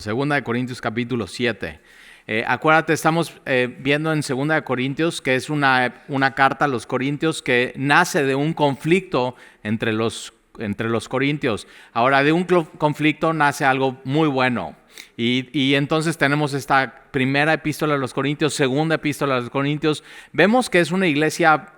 Segunda de Corintios capítulo 7. Acuérdate, estamos viendo en Segunda de Corintios que es una carta a los corintios que nace de un conflicto entre los corintios. Ahora, de un conflicto nace algo muy bueno. Y entonces tenemos esta primera epístola a los Corintios, segunda epístola a los Corintios. Vemos que es una iglesia,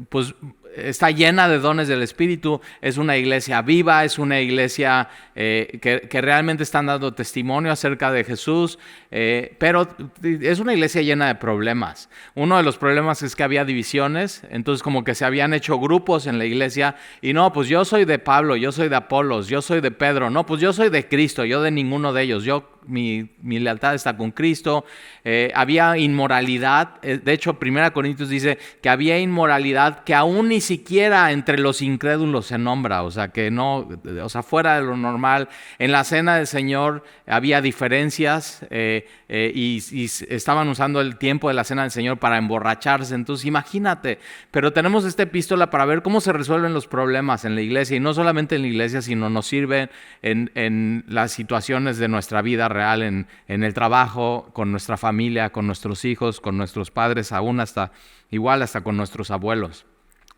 pues está llena de dones del Espíritu, es una iglesia viva, es una iglesia que realmente están dando testimonio acerca de Jesús, pero es una iglesia llena de problemas. Uno de los problemas es que había divisiones, entonces como que se habían hecho grupos en la iglesia, y no, pues yo soy de Pablo, yo soy de Apolos, yo soy de Pedro, no, pues yo soy de Cristo, yo de ninguno de ellos, mi lealtad está con Cristo. Había inmoralidad, de hecho 1 Corintios dice que había inmoralidad que aún ni siquiera entre los incrédulos se nombra, o sea que no, o sea fuera de lo normal. En la cena del Señor había diferencias y estaban usando el tiempo de la cena del Señor para emborracharse, entonces imagínate, pero tenemos esta epístola para ver cómo se resuelven los problemas en la iglesia, y no solamente en la iglesia, sino nos sirve en las situaciones de nuestra vida real, en el trabajo, con nuestra familia, con nuestros hijos, con nuestros padres, aún hasta con nuestros abuelos.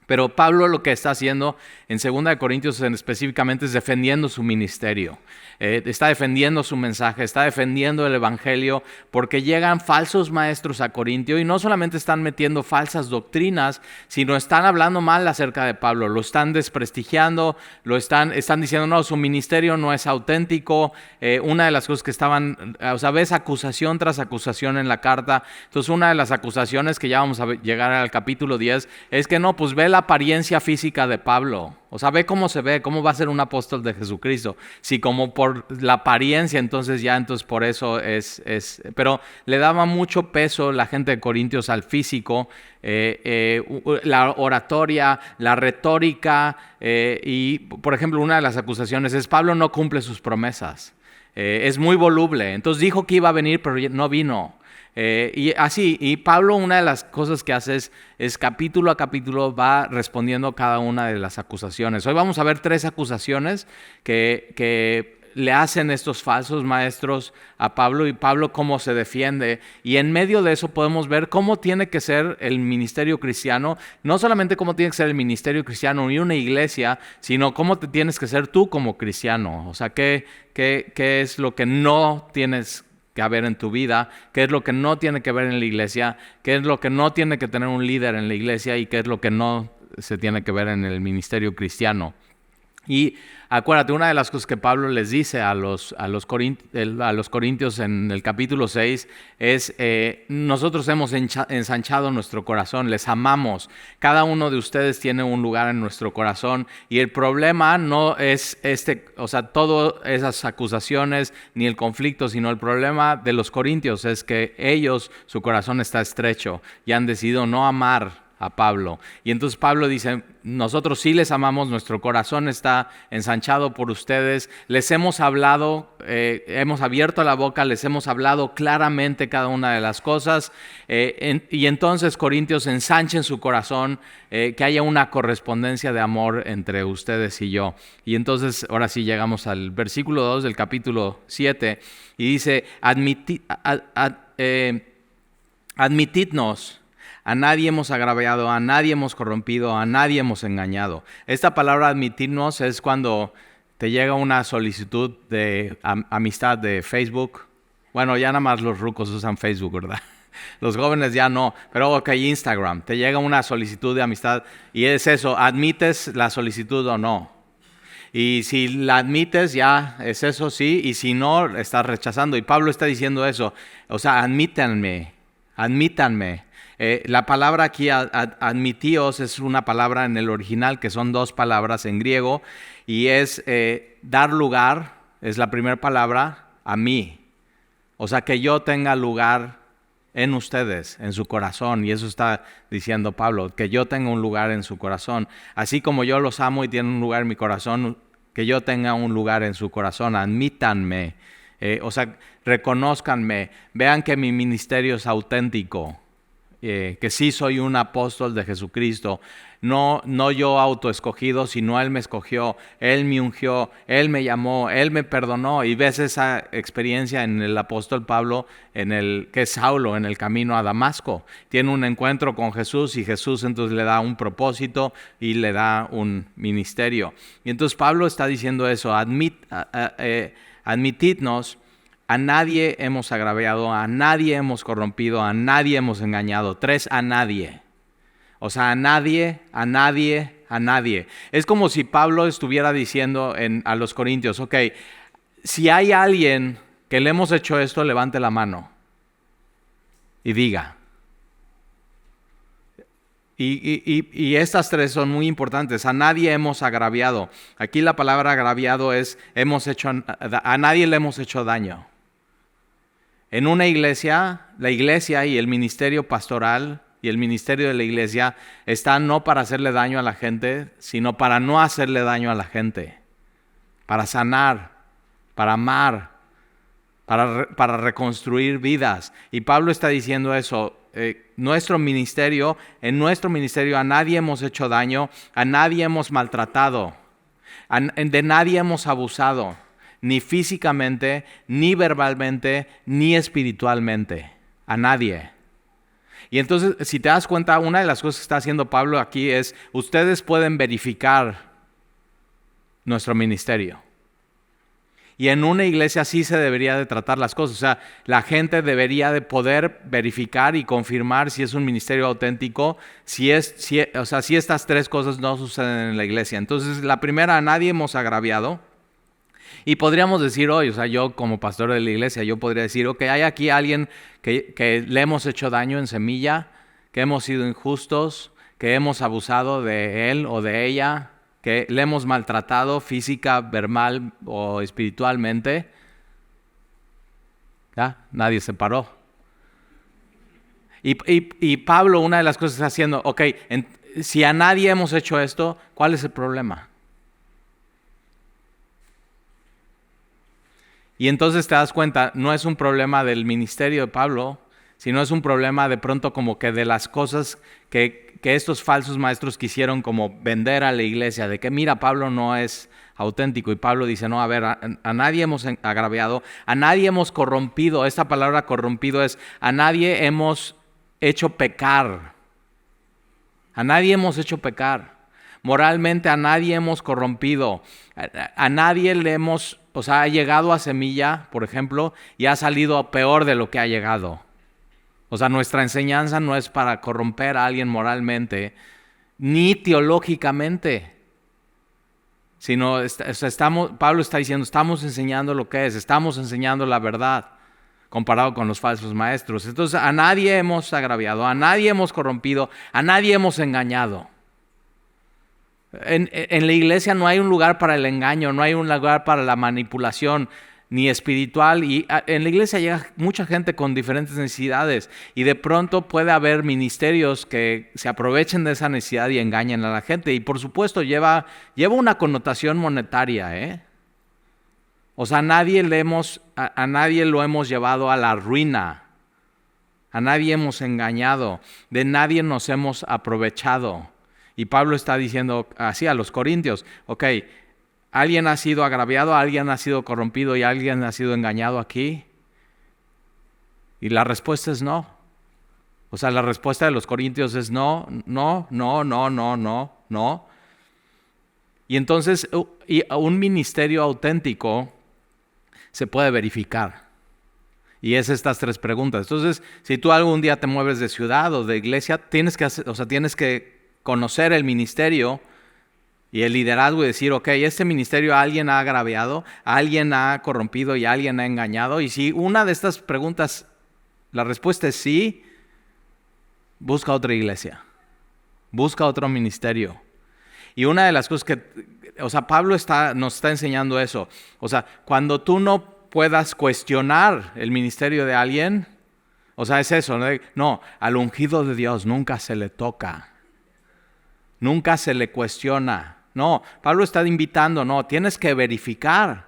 Pero Pablo lo que está haciendo en 2 Corintios específicamente es defendiendo su ministerio. Está defendiendo su mensaje, está defendiendo el evangelio, porque llegan falsos maestros a Corintio y no solamente están metiendo falsas doctrinas, sino están hablando mal acerca de Pablo, lo están desprestigiando, están diciendo no, su ministerio no es auténtico. Una de las cosas que estaban, o sea, ves acusación tras acusación en la carta. Entonces una de las acusaciones que ya vamos a llegar al capítulo 10 es que no, pues ve la apariencia física de Pablo. O sea, ve cómo se ve, cómo va a ser un apóstol de Jesucristo. Si como por la apariencia, entonces por eso es. Pero le daba mucho peso la gente de Corintios al físico, la oratoria, la retórica, y por ejemplo una de las acusaciones es Pablo no cumple sus promesas. Es muy voluble, entonces dijo que iba a venir, pero no vino. Y Pablo, una de las cosas que hace es capítulo a capítulo va respondiendo cada una de las acusaciones. Hoy vamos a ver 3 acusaciones que le hacen estos falsos maestros a Pablo, y Pablo cómo se defiende. Y en medio de eso podemos ver cómo tiene que ser el ministerio cristiano, no solamente cómo tiene que ser el ministerio cristiano y una iglesia, sino cómo te tienes que ser tú como cristiano. O sea, qué es lo que no tienes que haber en tu vida, qué es lo que no tiene que ver en la iglesia, qué es lo que no tiene que tener un líder en la iglesia y qué es lo que no se tiene que ver en el ministerio cristiano. Y acuérdate, una de las cosas que Pablo les dice a los corintios en el capítulo 6 es, nosotros hemos ensanchado nuestro corazón, les amamos, cada uno de ustedes tiene un lugar en nuestro corazón, y el problema no es todas esas acusaciones ni el conflicto, sino el problema de los corintios es que ellos, su corazón está estrecho y han decidido no amar a Pablo. Y entonces Pablo dice, nosotros sí les amamos, nuestro corazón está ensanchado por ustedes, les hemos hablado, hemos abierto la boca, les hemos hablado claramente cada una de las cosas, y entonces Corintios, ensanchen su corazón, que haya una correspondencia de amor entre ustedes y yo. Y entonces ahora sí llegamos al versículo 2 del capítulo 7 y dice, admitidnos. A nadie hemos agraviado, a nadie hemos corrompido, a nadie hemos engañado. Esta palabra admitirnos es cuando te llega una solicitud de amistad de Facebook. Bueno, ya nada más los rucos usan Facebook, ¿verdad? Los jóvenes ya no, pero ok, Instagram. Te llega una solicitud de amistad y es eso, ¿admites la solicitud o no? Y si la admites, ya es eso, sí, y si no, estás rechazando. Y Pablo está diciendo eso, o sea, admítanme. La palabra aquí, admitíos, es una palabra en el original que son 2 palabras en griego, y es dar lugar, es la primera palabra, a mí. O sea, que yo tenga lugar en ustedes, en su corazón, y eso está diciendo Pablo, que yo tenga un lugar en su corazón. Así como yo los amo y tienen un lugar en mi corazón, que yo tenga un lugar en su corazón, admítanme. O sea, reconózcanme, vean que mi ministerio es auténtico. que sí soy un apóstol de Jesucristo. No yo autoescogido, sino Él me escogió, Él me ungió, Él me llamó, Él me perdonó. Y ves esa experiencia en el apóstol Pablo, que es Saulo, en el camino a Damasco. Tiene un encuentro con Jesús y Jesús entonces le da un propósito y le da un ministerio. Y entonces Pablo está diciendo eso, admitidnos. A nadie hemos agraviado, a nadie hemos corrompido, a nadie hemos engañado. 3, a nadie. O sea, a nadie, a nadie, a nadie. Es como si Pablo estuviera diciendo a los corintios, ok, si hay alguien que le hemos hecho esto, levante la mano y diga. Y estas 3 son muy importantes. A nadie hemos agraviado. Aquí la palabra agraviado es, a nadie le hemos hecho daño. En una iglesia, la iglesia y el ministerio pastoral y el ministerio de la iglesia están no para hacerle daño a la gente, sino para no hacerle daño a la gente, para sanar, para amar, para reconstruir vidas. Y Pablo está diciendo eso. En nuestro ministerio a nadie hemos hecho daño, a nadie hemos maltratado, de nadie hemos abusado. Ni físicamente, ni verbalmente, ni espiritualmente. A nadie. Y entonces, si te das cuenta, una de las cosas que está haciendo Pablo aquí es, ustedes pueden verificar nuestro ministerio. Y en una iglesia así se debería de tratar las cosas. O sea, la gente debería de poder verificar y confirmar si es un ministerio auténtico, si estas 3 cosas no suceden en la iglesia. Entonces, la primera, a nadie hemos agraviado. Y podríamos decir hoy, o sea, yo como pastor de la iglesia, yo podría decir, ok, hay aquí alguien que le hemos hecho daño en Semilla, que hemos sido injustos, que hemos abusado de él o de ella, que le hemos maltratado física, verbal o espiritualmente. ¿Ya? Nadie se paró. Y Pablo, una de las cosas que está haciendo, ok, si a nadie hemos hecho esto, ¿cuál es el problema? Y entonces te das cuenta, no es un problema del ministerio de Pablo, sino es un problema de pronto como que de las cosas que estos falsos maestros quisieron como vender a la iglesia, de que mira, Pablo no es auténtico. Y Pablo dice, no, a ver, a nadie hemos agraviado, a nadie hemos corrompido. Esta palabra corrompido es, a nadie hemos hecho pecar. A nadie hemos hecho pecar. Moralmente a nadie hemos corrompido. A nadie le hemos... O sea, ha llegado a Semilla, por ejemplo, y ha salido peor de lo que ha llegado. O sea, nuestra enseñanza no es para corromper a alguien moralmente, ni teológicamente. Sino, Pablo está diciendo, estamos enseñando lo que es, estamos enseñando la verdad, comparado con los falsos maestros. Entonces, a nadie hemos agraviado, a nadie hemos corrompido, a nadie hemos engañado. En la iglesia no hay un lugar para el engaño, no hay un lugar para la manipulación, ni espiritual. Y en la iglesia llega mucha gente con diferentes necesidades y de pronto puede haber ministerios que se aprovechen de esa necesidad y engañen a la gente. Y por supuesto lleva una connotación monetaria, O sea, a nadie lo hemos llevado a la ruina, a nadie hemos engañado, de nadie nos hemos aprovechado. Y Pablo está diciendo así a los corintios, ok, ¿alguien ha sido agraviado, alguien ha sido corrompido y alguien ha sido engañado aquí? Y la respuesta es no. O sea, la respuesta de los corintios es no. Y entonces, un ministerio auténtico se puede verificar. Y es estas 3 preguntas. Entonces, si tú algún día te mueves de ciudad o de iglesia, tienes que conocer el ministerio y el liderazgo y decir, ok, este ministerio a alguien ha agraviado, a alguien ha corrompido y a alguien ha engañado. Y si una de estas preguntas, la respuesta es sí, busca otra iglesia, busca otro ministerio. Y una de las cosas Pablo nos está enseñando eso. O sea, cuando tú no puedas cuestionar el ministerio de alguien, o sea, es eso, no, al ungido de Dios nunca se le toca. Nunca se le cuestiona. No, Pablo está invitando, tienes que verificar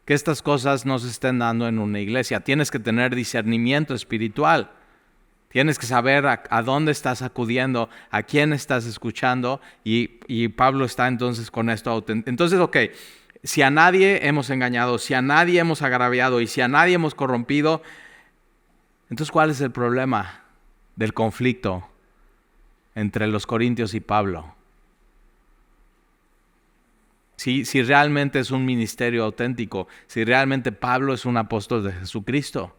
que estas cosas no se estén dando en una iglesia. Tienes que tener discernimiento espiritual. Tienes que saber a dónde estás acudiendo, a quién estás escuchando, y Pablo está entonces con esto. Entonces, ok, si a nadie hemos engañado, si a nadie hemos agraviado y si a nadie hemos corrompido, entonces ¿cuál es el problema del conflicto entre los corintios y Pablo? Si realmente es un ministerio auténtico, si realmente Pablo es un apóstol de Jesucristo.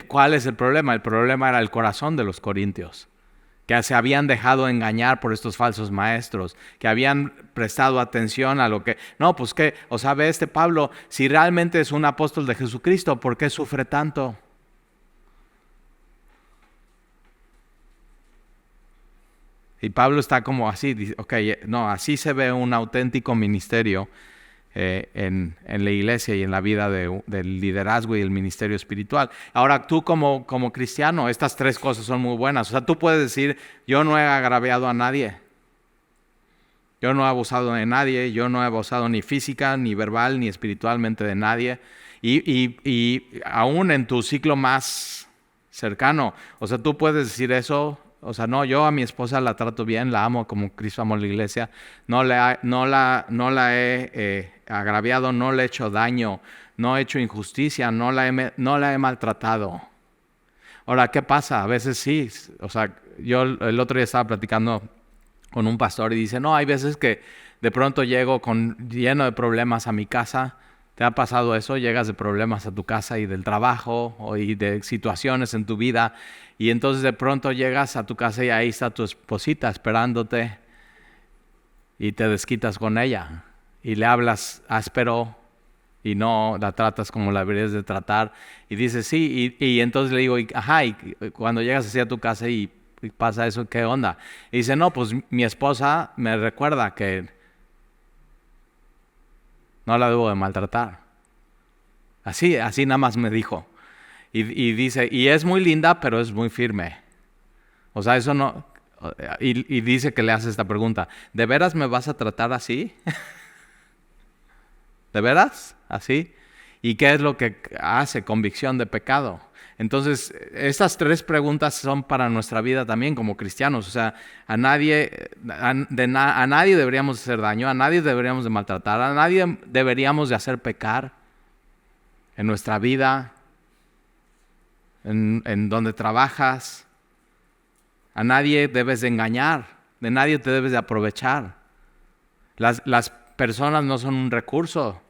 ¿Cuál es el problema? El problema era el corazón de los corintios, que se habían dejado engañar por estos falsos maestros, que habían prestado atención a lo que... No, pues qué, o sea, ve Pablo, si realmente es un apóstol de Jesucristo, ¿por qué sufre tanto? Y Pablo está como así, dice, ok, no, así se ve un auténtico ministerio en la iglesia y en la vida del liderazgo y el ministerio espiritual. Ahora, tú como cristiano, estas tres cosas son muy buenas. O sea, tú puedes decir, yo no he agraviado a nadie. Yo no he abusado de nadie, yo no he abusado ni física, ni verbal, ni espiritualmente de nadie. Y aún en tu ciclo más cercano, o sea, tú puedes decir eso. O sea, no, yo a mi esposa la trato bien, la amo como Cristo amó la iglesia, no la he agraviado, no le he hecho daño, no he hecho injusticia, no la he maltratado. Ahora, ¿qué pasa? A veces sí, o sea, yo el otro día estaba platicando con un pastor y dice, no, hay veces que de pronto llego lleno de problemas a mi casa. ¿Te ha pasado eso? Llegas de problemas a tu casa y del trabajo y de situaciones en tu vida, y entonces de pronto llegas a tu casa y ahí está tu esposita esperándote y te desquitas con ella y le hablas áspero y no la tratas como la deberías de tratar, y dices sí, y entonces le digo, ajá, y cuando llegas así a tu casa y pasa eso, ¿qué onda? Y dice, no, pues mi esposa me recuerda que no la debo de maltratar. Así nada más me dijo. Y dice, y es muy linda, pero es muy firme. O sea, eso no... Y dice que le hace esta pregunta, ¿de veras me vas a tratar así? ¿De veras? ¿Así? ¿Y qué es lo que hace? Convicción de pecado. Entonces, estas tres preguntas son para nuestra vida también como cristianos. O sea, a nadie deberíamos hacer daño, a nadie deberíamos de maltratar, a nadie deberíamos de hacer pecar en nuestra vida, en donde trabajas. A nadie debes de engañar, de nadie te debes de aprovechar. Las personas no son un recurso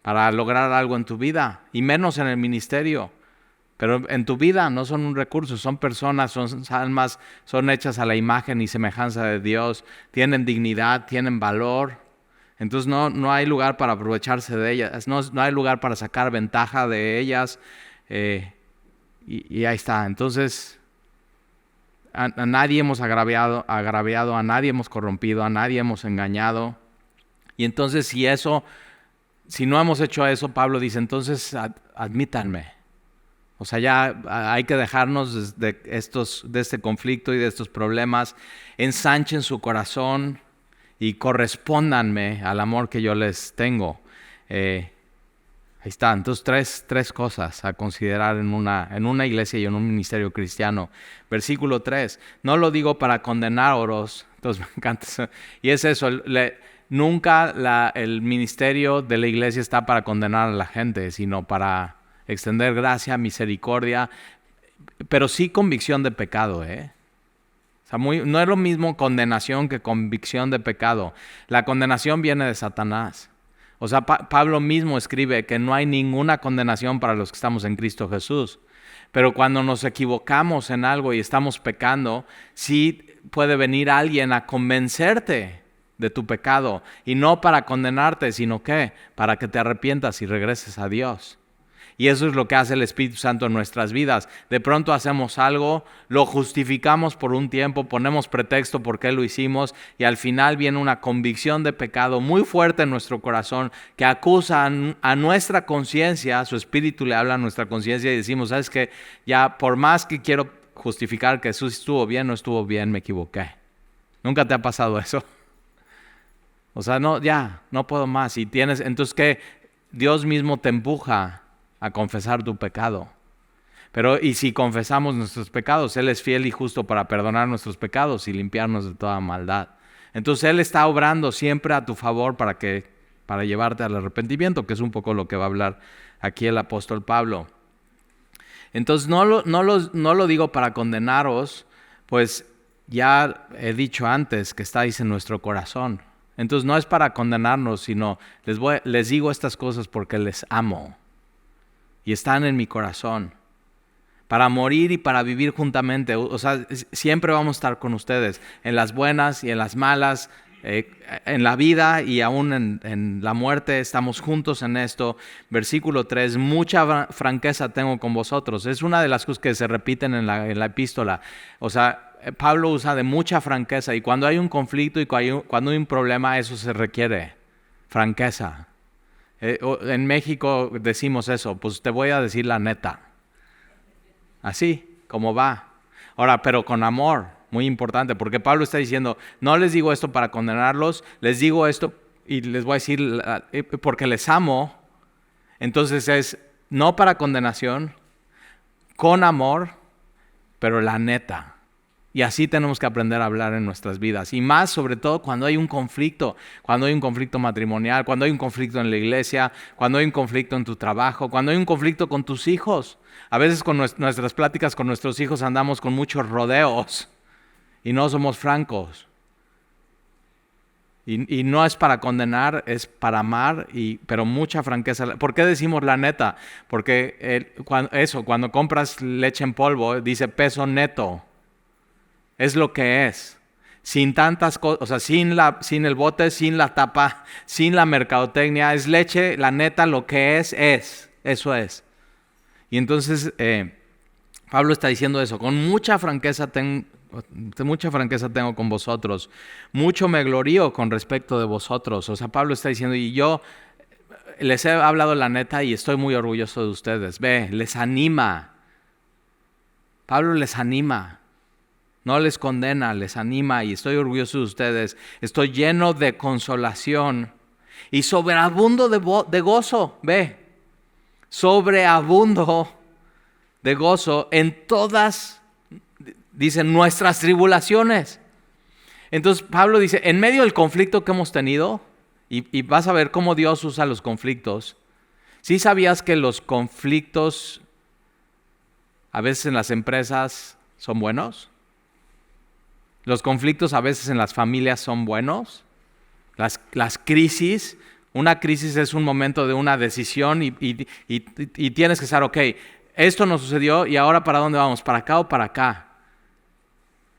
para lograr algo en tu vida, y menos en el ministerio. Pero en tu vida no son un recurso, son personas, son almas, son hechas a la imagen y semejanza de Dios, tienen dignidad, tienen valor. Entonces no hay lugar para aprovecharse de ellas, no hay lugar para sacar ventaja de ellas, y ahí está. Entonces, a nadie hemos agraviado, a nadie hemos corrompido, a nadie hemos engañado. Y entonces si no hemos hecho eso, Pablo dice, entonces admítanme. O sea, ya hay que dejarnos de este conflicto y de estos problemas, ensanchen su corazón y correspóndanme al amor que yo les tengo. Ahí está. Entonces, tres cosas a considerar en una iglesia y en un ministerio cristiano. Versículo 3. No lo digo para condenaros. Entonces, me encanta eso. Y es eso. Nunca el ministerio de la iglesia está para condenar a la gente, sino para extender gracia, misericordia, pero sí convicción de pecado, ¿eh? O sea, no es lo mismo condenación que convicción de pecado. La condenación viene de Satanás. O sea, Pablo mismo escribe que no hay ninguna condenación para los que estamos en Cristo Jesús. Pero cuando nos equivocamos en algo y estamos pecando, sí puede venir alguien a convencerte de tu pecado, y no para condenarte, sino que para que te arrepientas y regreses a Dios. Y eso es lo que hace el Espíritu Santo en nuestras vidas. De pronto hacemos algo, lo justificamos por un tiempo, ponemos pretexto por qué lo hicimos, y al final viene una convicción de pecado muy fuerte en nuestro corazón que acusa a nuestra conciencia. Su Espíritu le habla a nuestra conciencia y decimos, ¿sabes qué? Ya por más que quiero justificar que eso estuvo bien, no estuvo bien, me equivoqué. ¿Nunca te ha pasado eso? O sea, no puedo más. Entonces, ¿qué? Dios mismo te empuja a confesar tu pecado. Pero y si confesamos nuestros pecados, Él es fiel y justo para perdonar nuestros pecados y limpiarnos de toda maldad. Entonces Él está obrando siempre a tu favor para llevarte al arrepentimiento, que es un poco lo que va a hablar aquí el apóstol Pablo. Entonces no lo digo para condenaros, pues ya he dicho antes que estáis en nuestro corazón. Entonces no es para condenarnos, sino les digo estas cosas porque les amo y están en mi corazón. Para morir y para vivir juntamente. O sea, siempre vamos a estar con ustedes, en las buenas y en las malas, en la vida y aún en la muerte, estamos juntos en esto. Versículo 3, mucha franqueza tengo con vosotros. Es una de las cosas que se repiten en la epístola. O sea, Pablo usa de mucha franqueza y cuando hay un conflicto y cuando hay un problema, eso se requiere, franqueza. En México decimos eso, pues te voy a decir la neta. Así como va. Ahora, pero con amor, muy importante, porque Pablo está diciendo, no les digo esto para condenarlos, les digo esto y les voy a decir porque les amo. Entonces es no para condenación, con amor, pero la neta. Y así tenemos que aprender a hablar en nuestras vidas. Y más sobre todo cuando hay un conflicto matrimonial, cuando hay un conflicto en la iglesia, cuando hay un conflicto en tu trabajo, cuando hay un conflicto con tus hijos. A veces con nuestras pláticas con nuestros hijos andamos con muchos rodeos y no somos francos. Y no es para condenar, es para amar, pero mucha franqueza. ¿Por qué decimos la neta? Porque cuando compras leche en polvo, dice peso neto. Es lo que es. Sin tantas cosas, o sea, sin el bote, sin la tapa, sin la mercadotecnia. Es leche, la neta, lo que es. Eso es. Y entonces Pablo está diciendo eso. Con mucha franqueza tengo con vosotros. Mucho me glorío con respecto de vosotros. O sea, Pablo está diciendo, y yo les he hablado la neta y estoy muy orgulloso de ustedes. Les anima. Pablo les anima. No les condena, les anima y estoy orgulloso de ustedes. Estoy lleno de consolación y sobreabundo de gozo. Sobreabundo de gozo en todas, dicen, nuestras tribulaciones. Entonces Pablo dice, en medio del conflicto que hemos tenido, y vas a ver cómo Dios usa los conflictos. ¿Sí sabías que los conflictos a veces en las empresas son buenos? Los conflictos a veces en las familias son buenos. Las crisis, una crisis es un momento de una decisión y tienes que saber, ok, esto nos sucedió y ahora ¿para dónde vamos? ¿Para acá o para acá?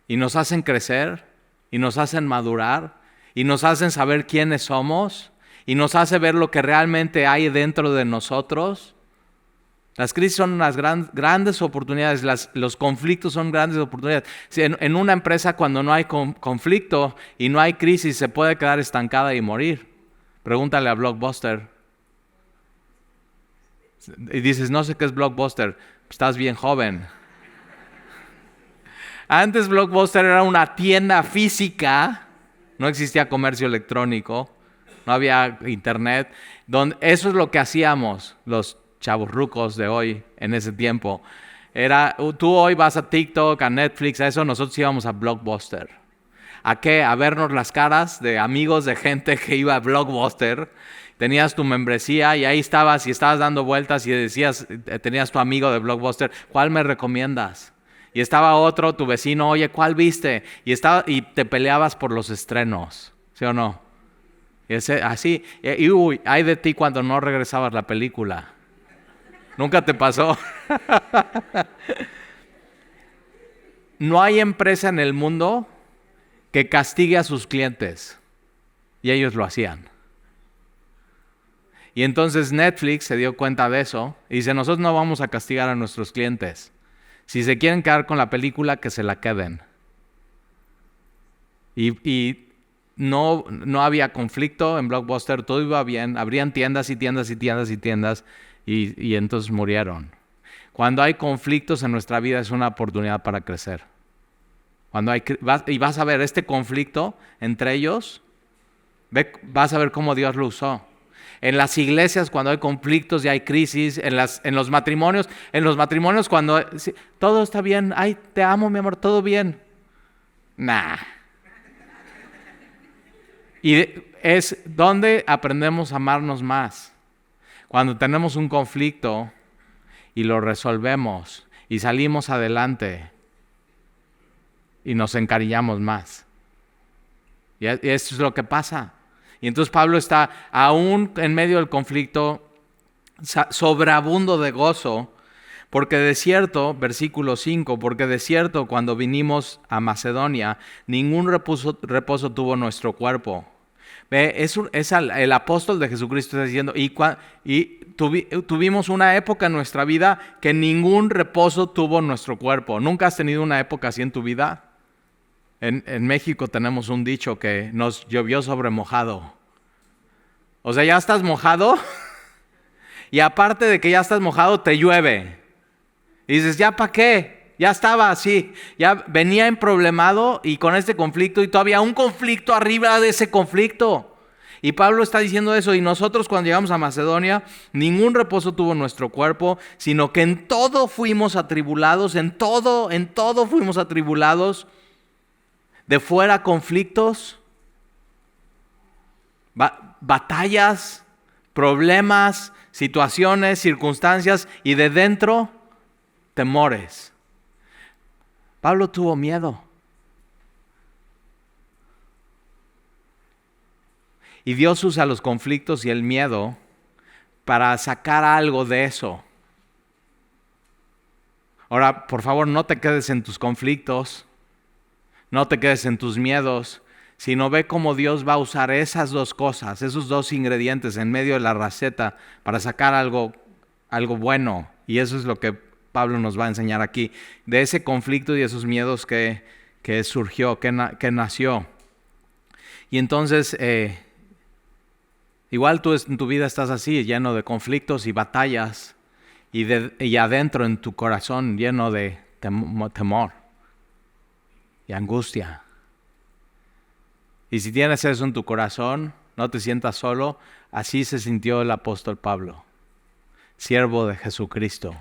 Y nos hacen crecer y nos hacen madurar y nos hacen saber quiénes somos y nos hace ver lo que realmente hay dentro de nosotros. Las crisis son unas grandes oportunidades, los conflictos son grandes oportunidades. En una empresa cuando no hay conflicto y no hay crisis se puede quedar estancada y morir. Pregúntale a Blockbuster. Y dices, no sé qué es Blockbuster, estás bien joven. Antes Blockbuster era una tienda física, no existía comercio electrónico, no había internet. Eso es lo que hacíamos los chavorrucos de hoy en ese tiempo. Tú hoy vas a TikTok, a Netflix, a eso, nosotros íbamos a Blockbuster. ¿A qué? A vernos las caras de amigos de gente que iba a Blockbuster. Tenías tu membresía y ahí estabas y estabas dando vueltas y decías, tenías tu amigo de Blockbuster, ¿cuál me recomiendas? Y estaba otro, tu vecino, oye, ¿cuál viste? Y te peleabas por los estrenos, ¿sí o no? Así, ay de ti cuando no regresabas la película. ¿Nunca te pasó? No hay empresa en el mundo que castigue a sus clientes. Y ellos lo hacían. Y entonces Netflix se dio cuenta de eso y dice, nosotros no vamos a castigar a nuestros clientes. Si se quieren quedar con la película, que se la queden. Y no había conflicto en Blockbuster, todo iba bien. Abrían tiendas y tiendas y tiendas y tiendas. Y entonces murieron. Cuando hay conflictos en nuestra vida es una oportunidad para crecer. Y vas a ver este conflicto entre ellos, vas a ver cómo Dios lo usó. En las iglesias cuando hay conflictos y hay crisis, en los matrimonios, cuando sí, todo está bien, ay, te amo mi amor, todo bien. Nah. Y es donde aprendemos a amarnos más. Cuando tenemos un conflicto y lo resolvemos y salimos adelante y nos encariñamos más. Y eso es lo que pasa. Y entonces Pablo está aún en medio del conflicto, sobreabundo de gozo, porque de cierto, versículo 5, porque de cierto cuando vinimos a Macedonia, ningún reposo tuvo nuestro cuerpo. El apóstol de Jesucristo está diciendo, tuvimos una época en nuestra vida que ningún reposo tuvo nuestro cuerpo. ¿Nunca has tenido una época así en tu vida? En México tenemos un dicho que nos llovió sobre mojado. O sea, ya estás mojado y aparte de que ya estás mojado, te llueve. Y dices, ¿ya para qué? Ya estaba así, ya venía emproblemado y con este conflicto y todavía un conflicto arriba de ese conflicto. Y Pablo está diciendo eso, y nosotros cuando llegamos a Macedonia, ningún reposo tuvo nuestro cuerpo, sino que en todo fuimos atribulados, en todo fuimos atribulados. De fuera conflictos, batallas, problemas, situaciones, circunstancias, y de dentro temores. Pablo tuvo miedo. Y Dios usa los conflictos y el miedo para sacar algo de eso. Ahora, por favor, no te quedes en tus conflictos. No te quedes en tus miedos, sino ve cómo Dios va a usar esas dos cosas, esos dos ingredientes en medio de la receta para sacar algo bueno. Y eso es lo que Pablo nos va a enseñar aquí, de ese conflicto y esos miedos que surgió, que nació. Y entonces, igual tú en tu vida estás así, lleno de conflictos y batallas, y adentro en tu corazón lleno de temor y angustia. Y si tienes eso en tu corazón, no te sientas solo. Así se sintió el apóstol Pablo, siervo de Jesucristo.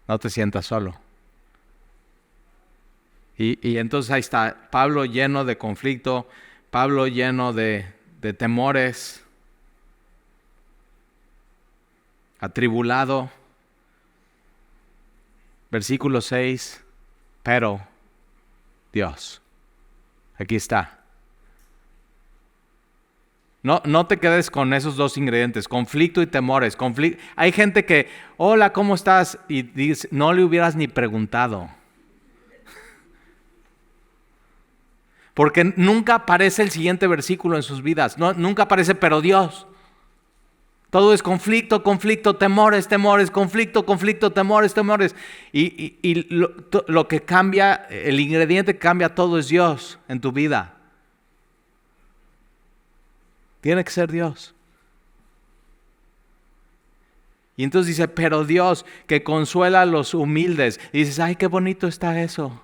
No te sientas solo. Y entonces ahí está, Pablo lleno de conflicto, Pablo lleno de temores, atribulado. Versículo 6, pero Dios. Aquí está. No te quedes con esos dos ingredientes, conflicto y temores. Hay gente que, hola, ¿cómo estás? Y dice, no le hubieras ni preguntado. Porque nunca aparece el siguiente versículo en sus vidas. Nunca aparece, pero Dios. Todo es conflicto, temores, conflicto, temores. Y lo que cambia, el ingrediente que cambia todo es Dios en tu vida. Tiene que ser Dios. Y entonces dice, pero Dios que consuela a los humildes. Y dices, ay, qué bonito está eso.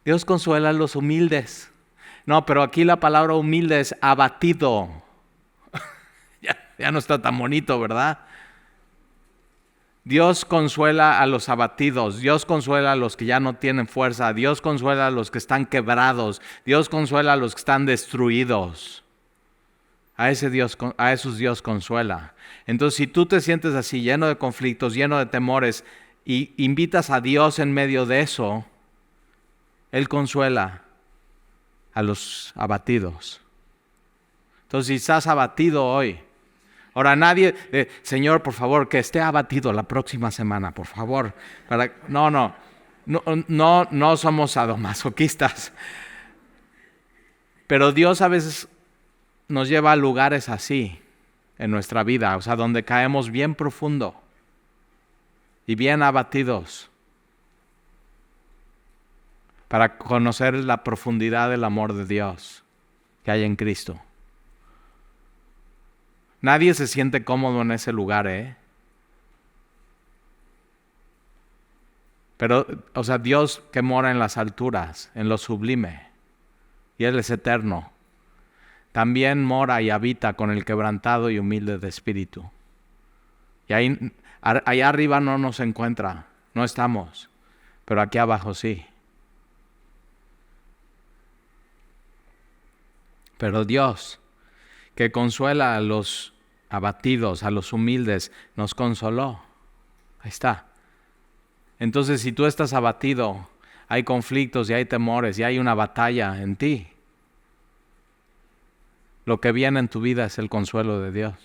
Dios consuela a los humildes. No, pero aquí la palabra humilde es abatido. Ya no está tan bonito, ¿verdad? Dios consuela a los abatidos, Dios consuela a los que ya no tienen fuerza, Dios consuela a los que están quebrados, Dios consuela a los que están destruidos. A esos Dios consuela. Entonces, si tú te sientes así, lleno de conflictos, lleno de temores, y invitas a Dios en medio de eso, Él consuela a los abatidos. Entonces, si estás abatido hoy, ahora nadie, Señor, por favor, que esté abatido la próxima semana, por favor. No somos sadomasoquistas. Pero Dios a veces nos lleva a lugares así en nuestra vida, o sea, donde caemos bien profundo y bien abatidos para conocer la profundidad del amor de Dios que hay en Cristo. Nadie se siente cómodo en ese lugar, Pero, o sea, Dios que mora en las alturas, en lo sublime, y Él es eterno. También mora y habita con el quebrantado y humilde de espíritu. Y ahí, allá arriba no nos encuentra, no estamos, pero aquí abajo sí. Pero Dios, que consuela a los abatidos, a los humildes, nos consoló. Ahí está. Entonces, si tú estás abatido, hay conflictos y hay temores y hay una batalla en ti, lo que viene en tu vida es el consuelo de Dios.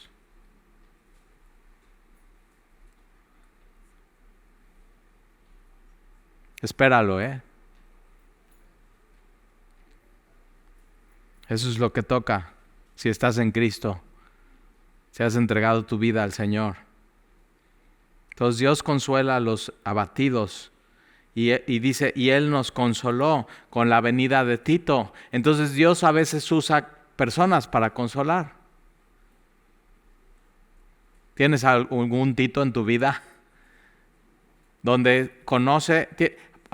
Espéralo, Eso es lo que toca si estás en Cristo, si has entregado tu vida al Señor. Entonces Dios consuela a los abatidos y dice, y Él nos consoló con la venida de Tito. Entonces Dios a veces usa personas para consolar. ¿Tienes algún Tito en tu vida donde conoce?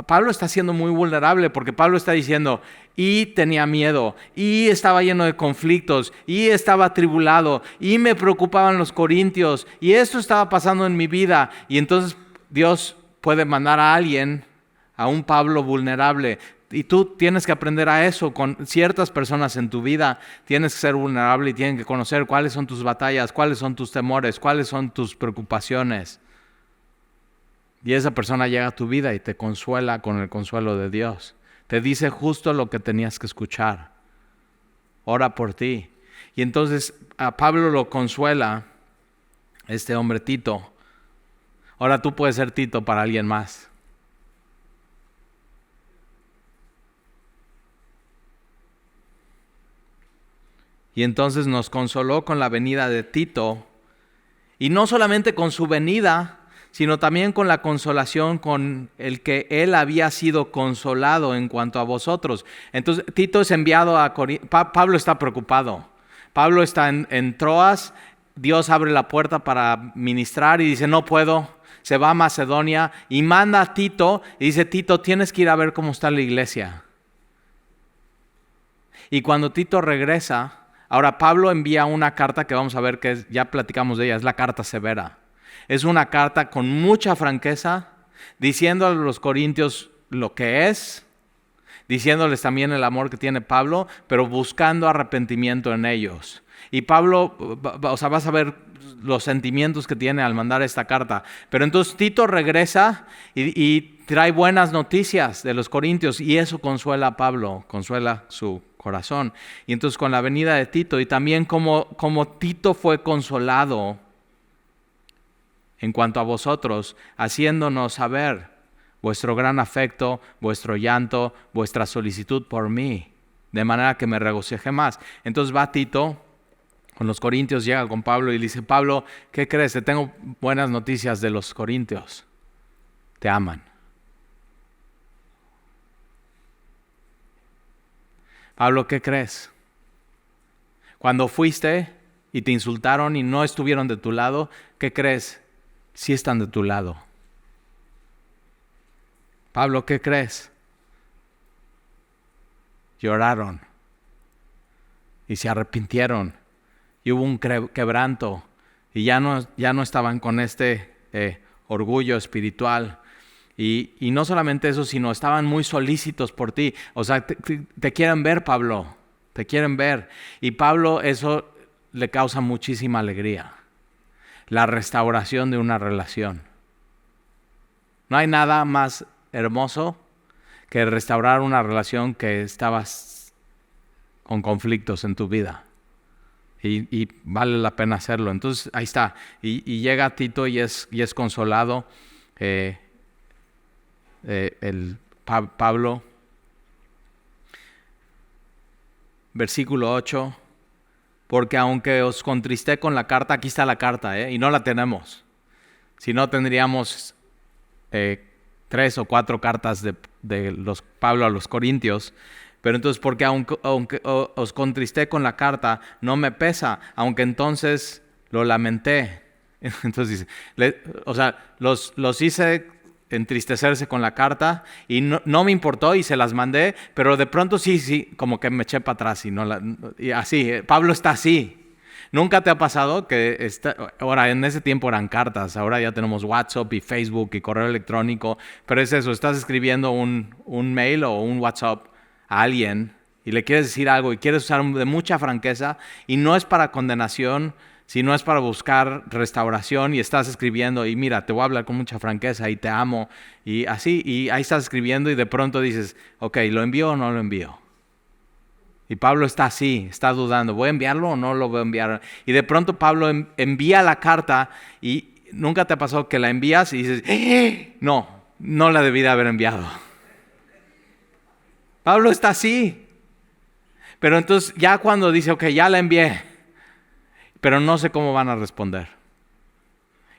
Pablo está siendo muy vulnerable porque Pablo está diciendo, y tenía miedo, y estaba lleno de conflictos, y estaba atribulado, y me preocupaban los corintios, y esto estaba pasando en mi vida. Y entonces Dios puede mandar a alguien, a un Pablo vulnerable. Y tú tienes que aprender a eso con ciertas personas en tu vida. Tienes que ser vulnerable y tienen que conocer cuáles son tus batallas, cuáles son tus temores, cuáles son tus preocupaciones. Y esa persona llega a tu vida y te consuela con el consuelo de Dios. Te dice justo lo que tenías que escuchar. Ora por ti. Y entonces a Pablo lo consuela este hombre Tito. Ahora tú puedes ser Tito para alguien más. Y entonces nos consoló con la venida de Tito. Y no solamente con su venida, sino también con la consolación con el que él había sido consolado en cuanto a vosotros. Entonces Tito es enviado a Corinto. Pablo está preocupado. Pablo está en Troas. Dios abre la puerta para ministrar y dice, no puedo. Se va a Macedonia y manda a Tito y dice, Tito, tienes que ir a ver cómo está la iglesia. Y cuando Tito regresa, ahora Pablo envía una carta que vamos a ver que ya platicamos de ella, es la carta severa. Es una carta con mucha franqueza, diciendo a los corintios lo que es, diciéndoles también el amor que tiene Pablo, pero buscando arrepentimiento en ellos. Y Pablo, vas a ver los sentimientos que tiene al mandar esta carta. Pero entonces Tito regresa y trae buenas noticias de los corintios y eso consuela a Pablo, consuela su corazón. Y entonces con la venida de Tito y también como Tito fue consolado en cuanto a vosotros, haciéndonos saber vuestro gran afecto, vuestro llanto, vuestra solicitud por mí, de manera que me regocijé más. Entonces va Tito con los corintios, llega con Pablo y le dice, Pablo, ¿qué crees? Te tengo buenas noticias de los corintios. Te aman. Pablo, ¿qué crees? Cuando fuiste y te insultaron y no estuvieron de tu lado, ¿qué crees? Sí están de tu lado. Pablo, ¿qué crees? Lloraron y se arrepintieron y hubo un quebranto y ya no estaban con este orgullo espiritual. Y no solamente eso, sino estaban muy solícitos por ti. O sea, te quieren ver, Pablo, te quieren ver. Y Pablo eso le causa muchísima alegría. La restauración de una relación. No hay nada más hermoso que restaurar una relación que estabas con conflictos en tu vida. Y vale la pena hacerlo. Entonces ahí está. Y llega Tito y es consolado. Pablo. Versículo 8. Porque aunque os contristé con la carta, aquí está la carta, y no la tenemos. Si no, tendríamos 3 o 4 cartas de Pablo a los Corintios. Pero entonces, porque aunque os contristé con la carta, no me pesa, aunque entonces lo lamenté. Entonces dice, los hice entristecerse con la carta y no me importó y se las mandé, pero de pronto sí, como que me eché para atrás y así, Pablo está así. ¿Nunca te ha pasado que ahora en ese tiempo eran cartas, ahora ya tenemos WhatsApp y Facebook y correo electrónico, pero es eso, estás escribiendo un mail o un WhatsApp a alguien y le quieres decir algo y quieres usar de mucha franqueza y no es para condenación, sino es para buscar restauración y estás escribiendo y mira, te voy a hablar con mucha franqueza y te amo y así, y ahí estás escribiendo y de pronto dices, ok, ¿lo envío o no lo envío? Y Pablo está así, está dudando, ¿voy a enviarlo o no lo voy a enviar? Y de pronto Pablo envía la carta y nunca te pasó que la envías y dices, no la debí de haber enviado. Pablo está así. Pero entonces ya cuando dice, ok, ya la envié, pero no sé cómo van a responder.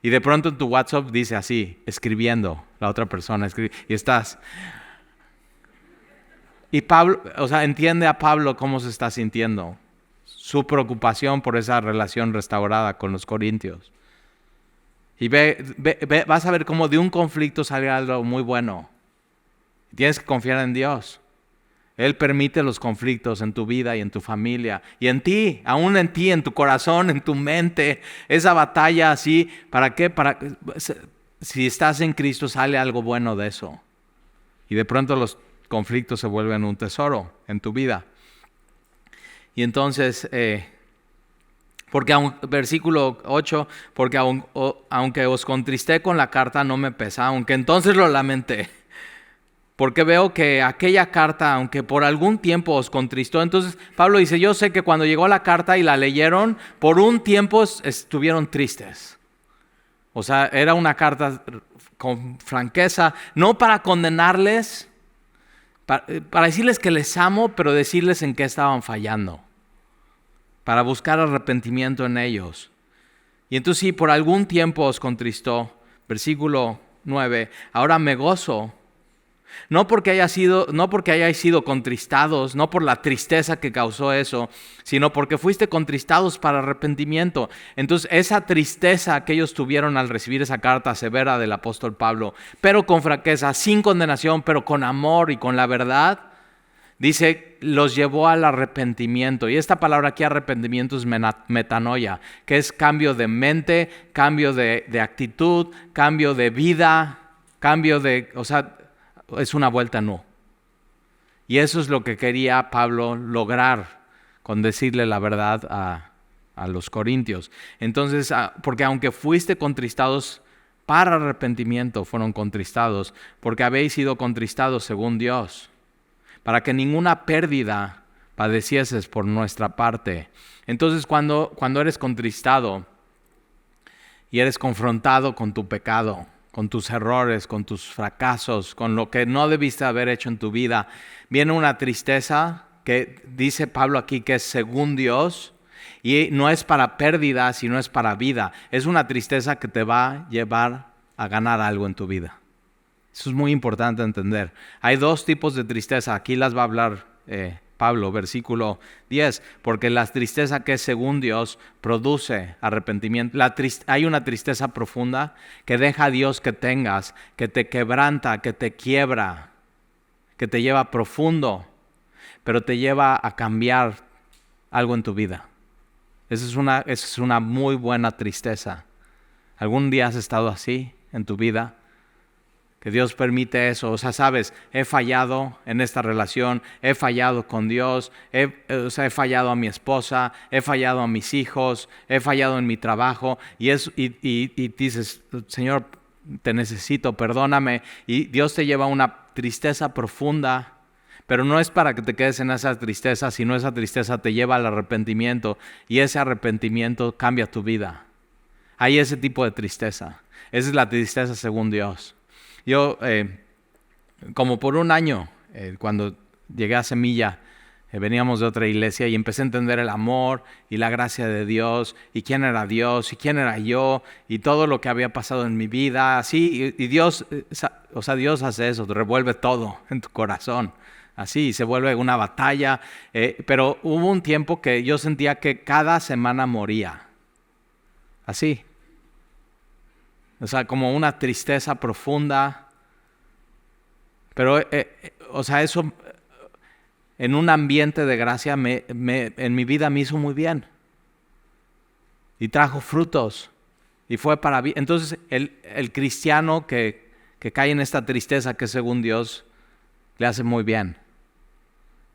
Y de pronto en tu WhatsApp dice así, escribiendo, la otra persona escribe, y estás... Y Pablo, entiende a Pablo cómo se está sintiendo, su preocupación por esa relación restaurada con los corintios. Y vas a ver cómo de un conflicto sale algo muy bueno. Tienes que confiar en Dios. Él permite los conflictos en tu vida y en tu familia y en ti, aún en ti, en tu corazón, en tu mente, esa batalla así. ¿Para qué? Si estás en Cristo sale algo bueno de eso. Y de pronto los conflictos se vuelven un tesoro en tu vida. Y entonces, versículo 8, porque aunque os contristé con la carta no me pesa, aunque entonces lo lamenté. Porque veo que aquella carta, aunque por algún tiempo os contristó, entonces Pablo dice, yo sé que cuando llegó la carta y la leyeron, por un tiempo estuvieron tristes. O sea, era una carta con franqueza, no para condenarles, para decirles que les amo, pero decirles en qué estaban fallando, para buscar arrepentimiento en ellos. Y entonces sí, por algún tiempo os contristó, versículo 9, ahora me gozo, no porque hayáis sido contristados, no por la tristeza que causó eso, sino porque fuiste contristados para arrepentimiento. Entonces esa tristeza que ellos tuvieron al recibir esa carta severa del apóstol Pablo, pero con franqueza, sin condenación, pero con amor y con la verdad, dice, los llevó al arrepentimiento. Y esta palabra aquí, arrepentimiento, es metanoia, que es cambio de mente, cambio de actitud, cambio de vida, es una vuelta no. Y eso es lo que quería Pablo lograr con decirle la verdad a los corintios. Entonces, porque aunque fuiste contristados para arrepentimiento, fueron contristados, porque habéis sido contristados según Dios, para que ninguna pérdida padecieses por nuestra parte. Entonces, cuando eres contristado y eres confrontado con tu pecado, con tus errores, con tus fracasos, con lo que no debiste haber hecho en tu vida, viene una tristeza que dice Pablo aquí que es según Dios y no es para pérdida, sino es para vida. Es una tristeza que te va a llevar a ganar algo en tu vida. Eso es muy importante entender. Hay dos tipos de tristeza, aquí las va a hablar Pablo, versículo 10, porque la tristeza que es según Dios produce arrepentimiento. Hay una tristeza profunda que deja a Dios que tengas, que te quebranta, que te quiebra, que te lleva profundo, pero te lleva a cambiar algo en tu vida. Esa es una muy buena tristeza. ¿Algún día has estado así en tu vida? Que Dios permite eso, sabes, he fallado en esta relación, he fallado con Dios, he fallado a mi esposa, he fallado a mis hijos, he fallado en mi trabajo y dices, Señor, te necesito, perdóname, y Dios te lleva a una tristeza profunda, pero no es para que te quedes en esa tristeza, sino esa tristeza te lleva al arrepentimiento y ese arrepentimiento cambia tu vida. Hay ese tipo de tristeza, esa es la tristeza según Dios. Yo, como por un año, cuando llegué a Semilla, veníamos de otra iglesia y empecé a entender el amor y la gracia de Dios y quién era Dios y quién era yo y todo lo que había pasado en mi vida. Así, y Dios, Dios hace eso, te revuelve todo en tu corazón. Así, se vuelve una batalla. Pero hubo un tiempo que yo sentía que cada semana moría. Así. Como una tristeza profunda, Pero, eso en un ambiente de gracia en mi vida me hizo muy bien. Y trajo frutos. Y fue para bien. Entonces, el cristiano que cae en esta tristeza que según Dios le hace muy bien.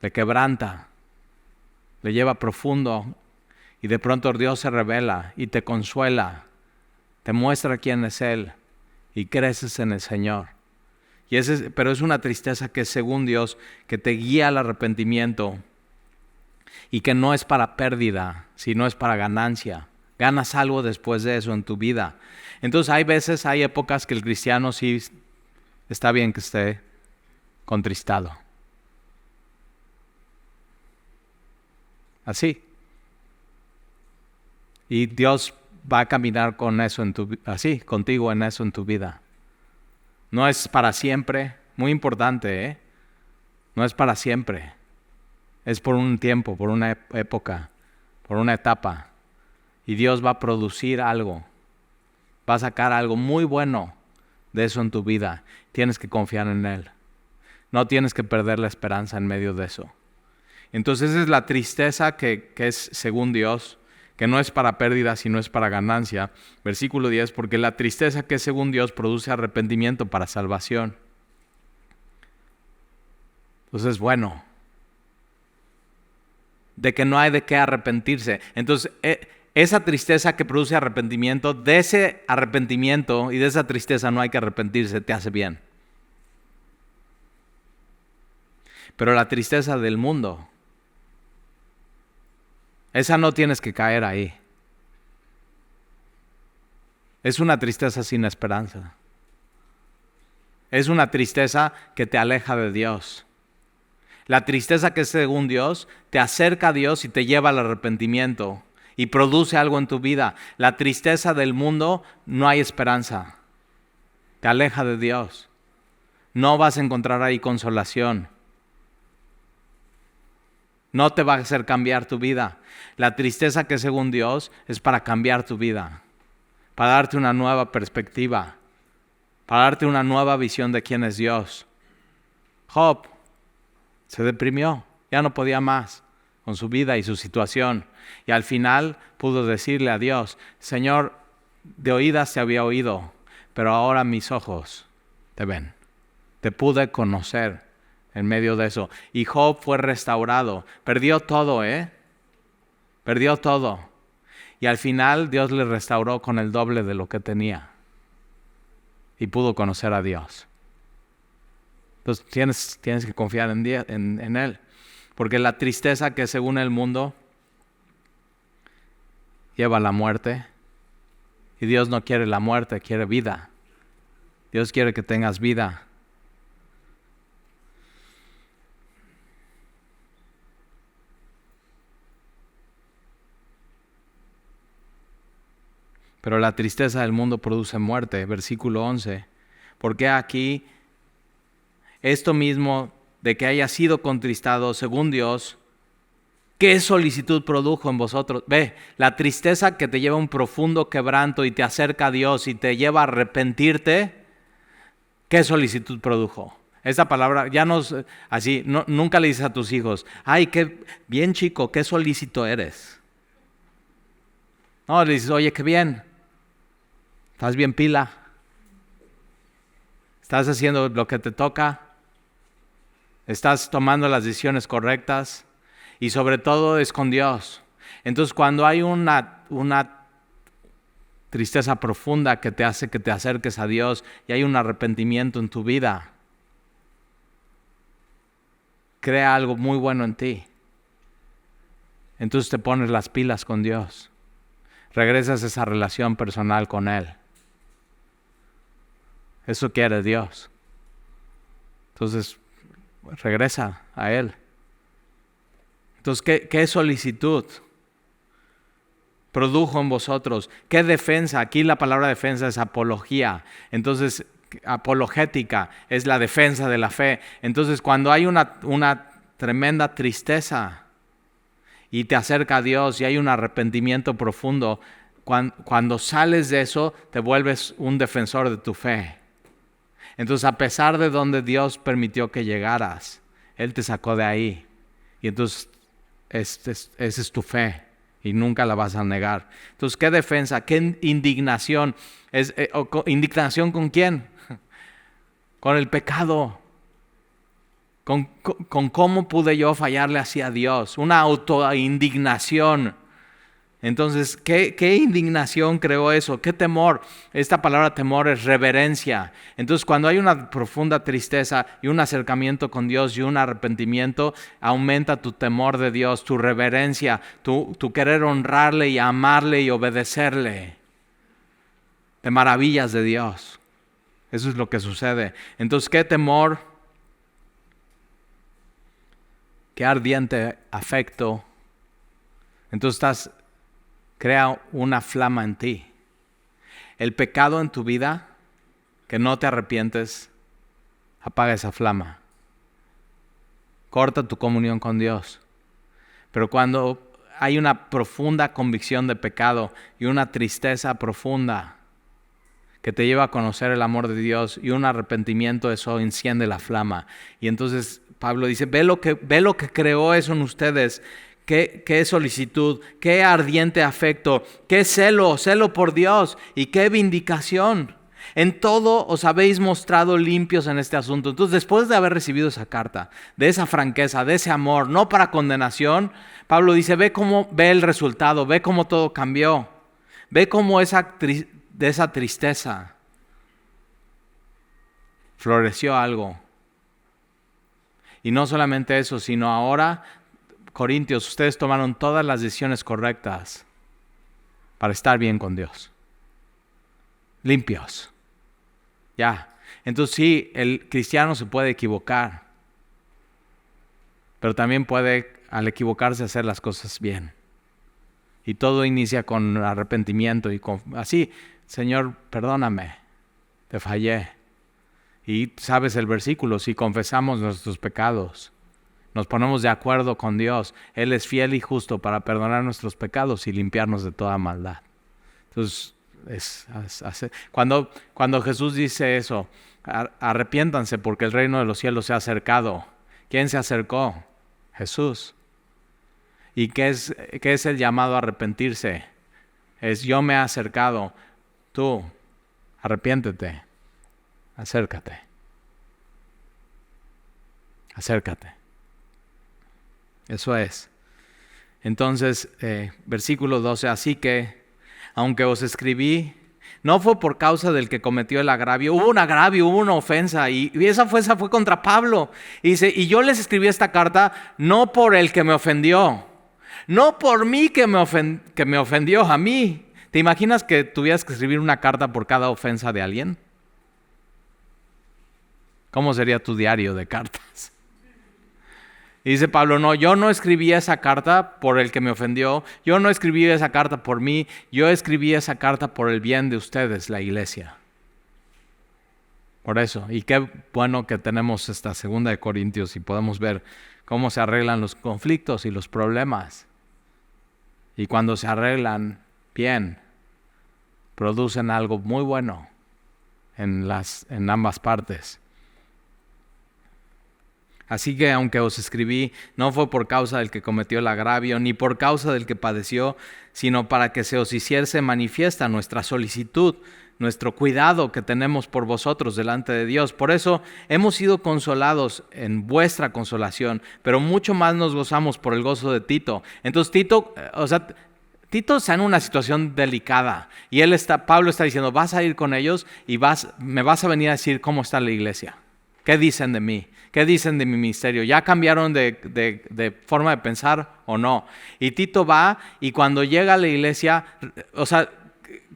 Le quebranta. Le lleva profundo. Y de pronto Dios se revela y te consuela. Te muestra quién es Él. Y creces en el Señor. Pero es una tristeza que es según Dios, que te guía al arrepentimiento. Y que no es para pérdida, sino es para ganancia. Ganas algo después de eso en tu vida. Entonces hay épocas que el cristiano sí está bien que esté contristado. Así. Y Dios va a caminar con eso contigo en eso en tu vida. No es para siempre, muy importante, ¿eh? No es para siempre. Es por un tiempo, por una época, por una etapa. Y Dios va a producir algo. Va a sacar algo muy bueno de eso en tu vida. Tienes que confiar en Él. No tienes que perder la esperanza en medio de eso. Entonces esa es la tristeza que es según Dios, que no es para pérdida, sino es para ganancia. Versículo 10, porque la tristeza que es según Dios produce arrepentimiento para salvación. Entonces, bueno, de que no hay de qué arrepentirse. Entonces, esa tristeza que produce arrepentimiento, de ese arrepentimiento y de esa tristeza no hay que arrepentirse, te hace bien. Pero la tristeza del mundo, esa no tienes que caer ahí. Es una tristeza sin esperanza. Es una tristeza que te aleja de Dios. La tristeza que es según Dios te acerca a Dios y te lleva al arrepentimiento y produce algo en tu vida. La tristeza del mundo no hay esperanza. Te aleja de Dios. No vas a encontrar ahí consolación. No te va a hacer cambiar tu vida. La tristeza que según Dios es para cambiar tu vida, para darte una nueva perspectiva, para darte una nueva visión de quién es Dios. Job se deprimió, ya no podía más con su vida y su situación. Y al final pudo decirle a Dios, Señor, de oídas te había oído, pero ahora mis ojos te ven. Te pude conocer en medio de eso. Y Job fue restaurado. Perdió todo, Perdió todo. Y al final Dios le restauró con el doble de lo que tenía. Y pudo conocer a Dios. Entonces tienes que confiar en Él. Porque la tristeza que según el mundo lleva a la muerte. Y Dios no quiere la muerte, quiere vida. Dios quiere que tengas vida. Pero la tristeza del mundo produce muerte. Versículo 11. Porque aquí, esto mismo de que haya sido contristado según Dios, ¿qué solicitud produjo en vosotros? Ve, la tristeza que te lleva a un profundo quebranto y te acerca a Dios y te lleva a arrepentirte, ¿qué solicitud produjo? Esta palabra ya nunca le dices a tus hijos, ay, qué bien chico, qué solícito eres. No, le dices, oye, qué bien. ¿Estás bien pila? ¿Estás haciendo lo que te toca? ¿Estás tomando las decisiones correctas? Y sobre todo es con Dios. Entonces cuando hay una tristeza profunda que te hace que te acerques a Dios y hay un arrepentimiento en tu vida, crea algo muy bueno en ti. Entonces te pones las pilas con Dios. Regresas a esa relación personal con Él. Eso quiere Dios. Entonces, regresa a Él. Entonces, ¿qué solicitud produjo en vosotros? ¿Qué defensa? Aquí la palabra defensa es apología. Entonces, apologética es la defensa de la fe. Entonces, cuando hay una tremenda tristeza y te acerca a Dios y hay un arrepentimiento profundo, cuando sales de eso, te vuelves un defensor de tu fe. Entonces, a pesar de donde Dios permitió que llegaras, Él te sacó de ahí. Y entonces, esa es tu fe y nunca la vas a negar. Entonces, ¿qué defensa? ¿Qué indignación? ¿Indignación con quién? Con el pecado. Con cómo pude yo fallarle así a Dios. Una autoindignación. Entonces, ¿qué indignación creó eso? ¿Qué temor? Esta palabra temor es reverencia. Entonces, cuando hay una profunda tristeza y un acercamiento con Dios y un arrepentimiento, aumenta tu temor de Dios, tu reverencia, tu querer honrarle y amarle y obedecerle. Te maravillas de Dios. Eso es lo que sucede. Entonces, ¿qué temor? ¿Qué ardiente afecto? Entonces crea una flama en ti. El pecado en tu vida, que no te arrepientes, apaga esa flama. Corta tu comunión con Dios. Pero cuando hay una profunda convicción de pecado y una tristeza profunda que te lleva a conocer el amor de Dios y un arrepentimiento, eso enciende la flama. Y entonces Pablo dice, ve lo que creó eso en ustedes. Qué solicitud, qué ardiente afecto, qué celo por Dios y qué vindicación. En todo os habéis mostrado limpios en este asunto. Entonces, después de haber recibido esa carta, de esa franqueza, de ese amor, no para condenación, Pablo dice, ve el resultado, ve cómo todo cambió. Ve cómo de esa tristeza floreció algo. Y no solamente eso, sino ahora, Corintios, ustedes tomaron todas las decisiones correctas para estar bien con Dios. Limpios. Ya. Entonces sí, el cristiano se puede equivocar, pero también puede, al equivocarse, hacer las cosas bien. Y todo inicia con arrepentimiento y así, Señor, perdóname, te fallé. Y sabes el versículo, si confesamos nuestros pecados, nos ponemos de acuerdo con Dios, Él es fiel y justo para perdonar nuestros pecados y limpiarnos de toda maldad. Entonces, cuando Jesús dice eso, arrepiéntanse porque el reino de los cielos se ha acercado. ¿Quién se acercó? Jesús. ¿Y qué es el llamado a arrepentirse? Es yo me he acercado, tú, arrepiéntete, acércate. Eso es. Entonces, versículo 12, así que, aunque os escribí, no fue por causa del que cometió el agravio. Hubo un agravio, hubo una ofensa, y esa fue contra Pablo. Y dice, y yo les escribí esta carta no por el que me ofendió, no por mí que me ofendió a mí. ¿Te imaginas que tuvieras que escribir una carta por cada ofensa de alguien? ¿Cómo sería tu diario de cartas? Y dice Pablo, no, yo no escribí esa carta por el que me ofendió, yo no escribí esa carta por mí, yo escribí esa carta por el bien de ustedes, la iglesia. Por eso, y qué bueno que tenemos esta 2 Corintios y podemos ver cómo se arreglan los conflictos y los problemas. Y cuando se arreglan bien, producen algo muy bueno en ambas partes. Así que aunque os escribí, no fue por causa del que cometió el agravio, ni por causa del que padeció, sino para que se os hiciese manifiesta nuestra solicitud, nuestro cuidado que tenemos por vosotros delante de Dios. Por eso hemos sido consolados en vuestra consolación, pero mucho más nos gozamos por el gozo de Tito. Entonces Tito está en una situación delicada y Pablo está diciendo, vas a ir con ellos y me vas a venir a decir cómo está la iglesia. ¿Qué dicen de mí? ¿Qué dicen de mi ministerio? ¿Ya cambiaron de forma de pensar o no? Y Tito va y cuando llega a la iglesia,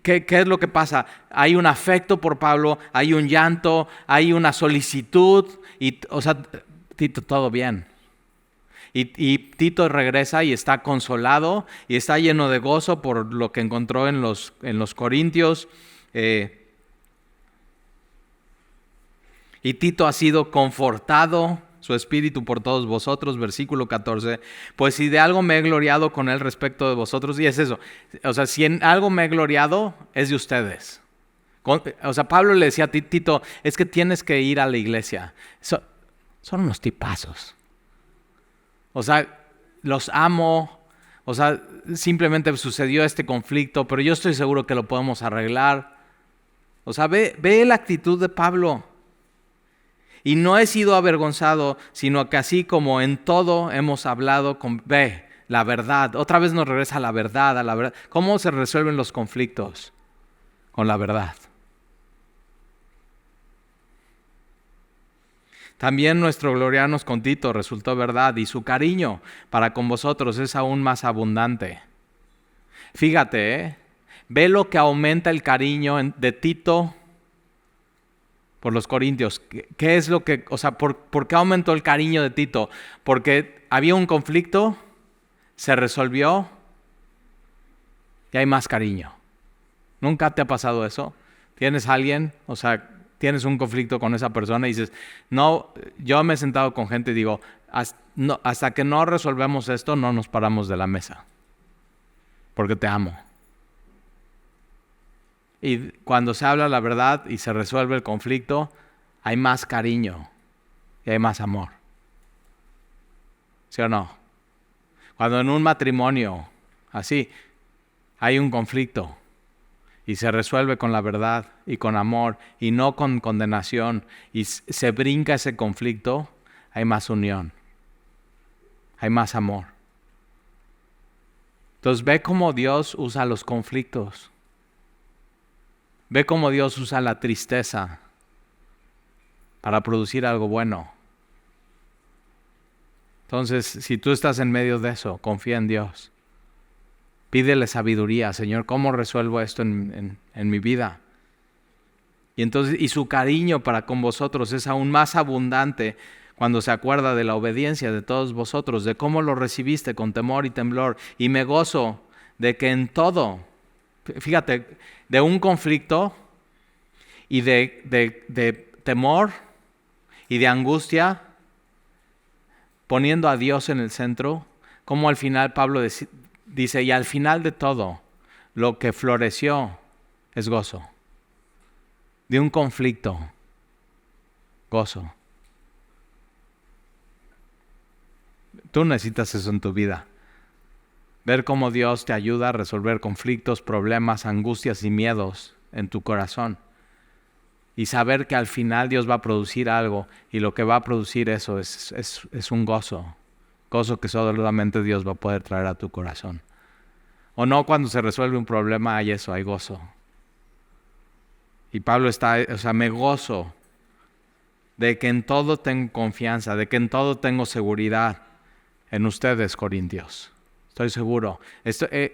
¿qué es lo que pasa? Hay un afecto por Pablo, hay un llanto, hay una solicitud, Tito, todo bien. Y Tito regresa y está consolado y está lleno de gozo por lo que encontró en los Corintios. Y Tito ha sido confortado, su espíritu por todos vosotros, versículo 14. Pues si de algo me he gloriado con él respecto de vosotros, y es eso. Si en algo me he gloriado, es de ustedes. O sea, Pablo le decía a Tito, es que tienes que ir a la iglesia. Son unos tipazos. O sea, los amo. O sea, simplemente sucedió este conflicto, pero yo estoy seguro que lo podemos arreglar. O sea, ve la actitud de Pablo. Y no he sido avergonzado, sino que así como en todo hemos hablado la verdad. Otra vez nos regresa a la verdad. ¿Cómo se resuelven los conflictos? Con la verdad. También nuestro gloriarnos con Tito resultó verdad, y su cariño para con vosotros es aún más abundante. Fíjate, ve lo que aumenta el cariño de Tito por los corintios. ¿Qué es lo que, o sea, por qué aumentó el cariño de Tito? Porque había un conflicto, se resolvió y hay más cariño. ¿Nunca te ha pasado eso? ¿Tienes a alguien, o sea, tienes un conflicto con esa persona y dices, no, yo me he sentado con gente y digo, hasta que no resolvemos esto, no nos paramos de la mesa, porque te amo. Y cuando se habla la verdad y se resuelve el conflicto, hay más cariño y hay más amor. ¿Sí o no? Cuando en un matrimonio, así, hay un conflicto y se resuelve con la verdad y con amor y no con condenación y se brinca ese conflicto, hay más unión, hay más amor. Entonces ve cómo Dios usa los conflictos. Ve cómo Dios usa la tristeza para producir algo bueno. Entonces, si tú estás en medio de eso, confía en Dios. Pídele sabiduría, Señor, ¿cómo resuelvo esto en mi vida? Y su cariño para con vosotros es aún más abundante cuando se acuerda de la obediencia de todos vosotros, de cómo lo recibiste con temor y temblor. Y me gozo de que en todo, fíjate, de un conflicto y de temor y de angustia, poniendo a Dios en el centro, como al final Pablo dice, y al final de todo, lo que floreció es gozo. De un conflicto, gozo. Tú necesitas eso en tu vida. Ver cómo Dios te ayuda a resolver conflictos, problemas, angustias y miedos en tu corazón. Y saber que al final Dios va a producir algo y lo que va a producir eso es un gozo. Gozo que solamente Dios va a poder traer a tu corazón. O no, cuando se resuelve un problema hay eso, hay gozo. Y Pablo me gozo de que en todo tengo confianza, de que en todo tengo seguridad en ustedes, corintios. Estoy seguro.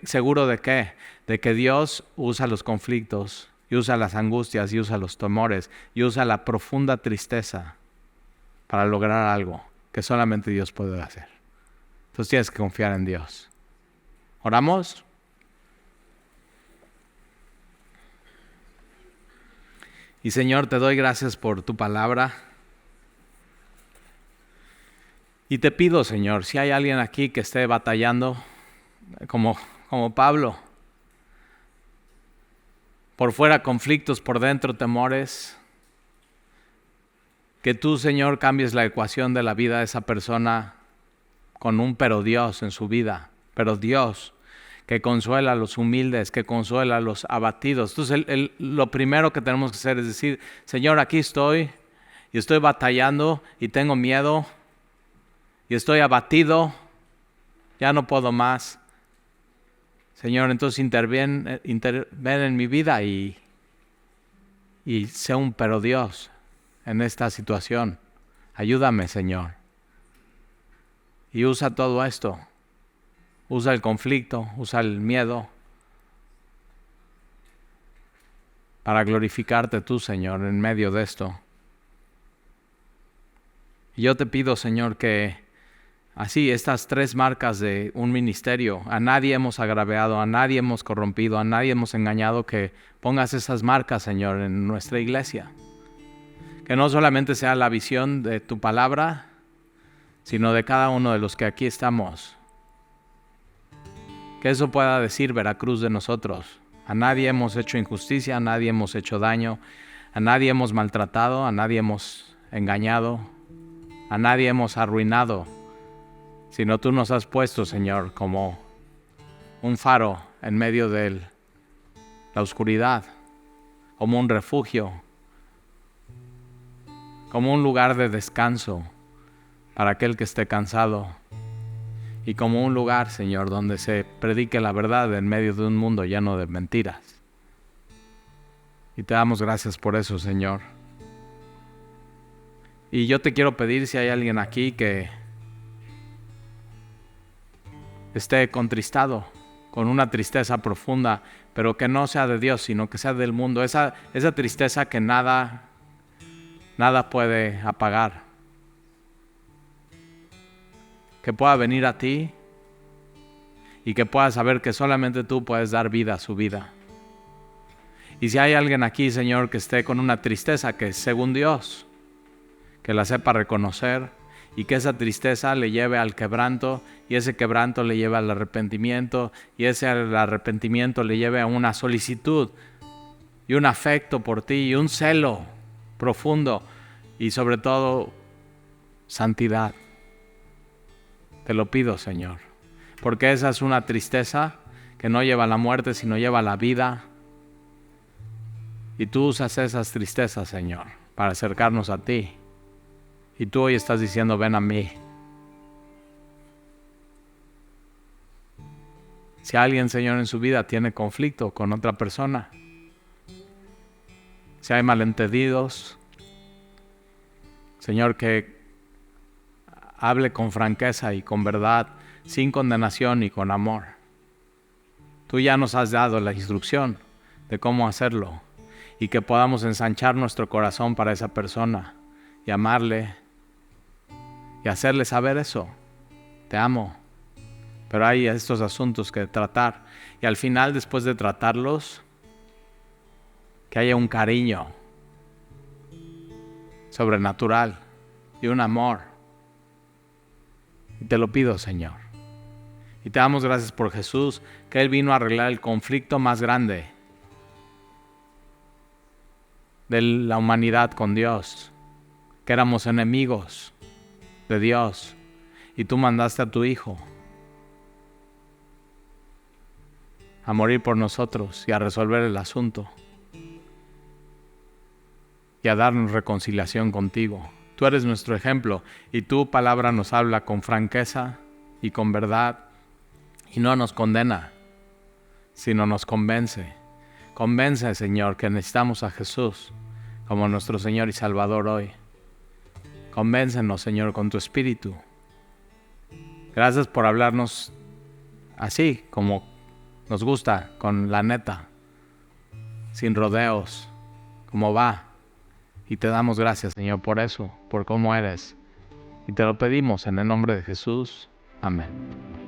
¿Seguro de qué? De que Dios usa los conflictos, y usa las angustias, y usa los temores, y usa la profunda tristeza para lograr algo que solamente Dios puede hacer. Entonces tienes que confiar en Dios. ¿Oramos? Y Señor, te doy gracias por tu palabra. Y te pido, Señor, si hay alguien aquí que esté batallando, como Pablo, por fuera conflictos, por dentro temores, que tú, Señor, cambies la ecuación de la vida de esa persona con un pero Dios en su vida, pero Dios que consuela a los humildes, que consuela a los abatidos. Entonces lo primero que tenemos que hacer es decir, Señor, aquí estoy y estoy batallando y tengo miedo y estoy abatido, ya no puedo más. Señor, entonces interven en mi vida y sé un pero Dios en esta situación. Ayúdame, Señor. Y usa todo esto. Usa el conflicto, usa el miedo para glorificarte tú, Señor, en medio de esto. Y yo te pido, Señor, que así estas 3 marcas de un ministerio, a nadie hemos agraviado, a nadie hemos corrompido, a nadie hemos engañado, que pongas esas marcas, Señor, en nuestra iglesia. Que no solamente sea la visión de tu palabra, sino de cada uno de los que aquí estamos. Que eso pueda decir Veracruz de nosotros. A nadie hemos hecho injusticia, a nadie hemos hecho daño, a nadie hemos maltratado, a nadie hemos engañado, a nadie hemos arruinado, sino tú nos has puesto, Señor, como un faro en medio de la oscuridad, como un refugio, como un lugar de descanso para aquel que esté cansado, y como un lugar, Señor, donde se predique la verdad en medio de un mundo lleno de mentiras. Y te damos gracias por eso, Señor. Y yo te quiero pedir, si hay alguien aquí que esté contristado, con una tristeza profunda, pero que no sea de Dios, sino que sea del mundo, esa tristeza que nada puede apagar, que pueda venir a ti y que pueda saber que solamente tú puedes dar vida a su vida. Y si hay alguien aquí, Señor, que esté con una tristeza que es según Dios, que la sepa reconocer y que esa tristeza le lleve al quebranto, y ese quebranto le lleve al arrepentimiento, y ese arrepentimiento le lleve a una solicitud y un afecto por ti y un celo profundo y sobre todo santidad. Te lo pido, Señor, porque esa es una tristeza que no lleva a la muerte, sino lleva a la vida. Y tú usas esas tristezas, Señor, para acercarnos a ti. Y tú hoy estás diciendo, ven a mí. Si alguien, Señor, en su vida tiene conflicto con otra persona, si hay malentendidos, Señor, que hable con franqueza y con verdad, sin condenación y con amor. Tú ya nos has dado la instrucción de cómo hacerlo, y que podamos ensanchar nuestro corazón para esa persona y amarle y hacerle saber eso. Te amo, pero hay estos asuntos que tratar, y al final, después de tratarlos, que haya un cariño sobrenatural y un amor. Y te lo pido, Señor. Y te damos gracias por Jesús, que Él vino a arreglar el conflicto más grande de la humanidad con Dios, que éramos enemigos de Dios, y tú mandaste a tu Hijo a morir por nosotros y a resolver el asunto y a darnos reconciliación contigo. Tú eres nuestro ejemplo, y tu palabra nos habla con franqueza y con verdad, y no nos condena, sino nos convence. Convence, Señor, que necesitamos a Jesús como nuestro Señor y Salvador hoy. Convéncenos, Señor, con tu Espíritu. Gracias por hablarnos así, como nos gusta, con la neta, sin rodeos, como va. Y te damos gracias, Señor, por eso, por cómo eres. Y te lo pedimos en el nombre de Jesús. Amén.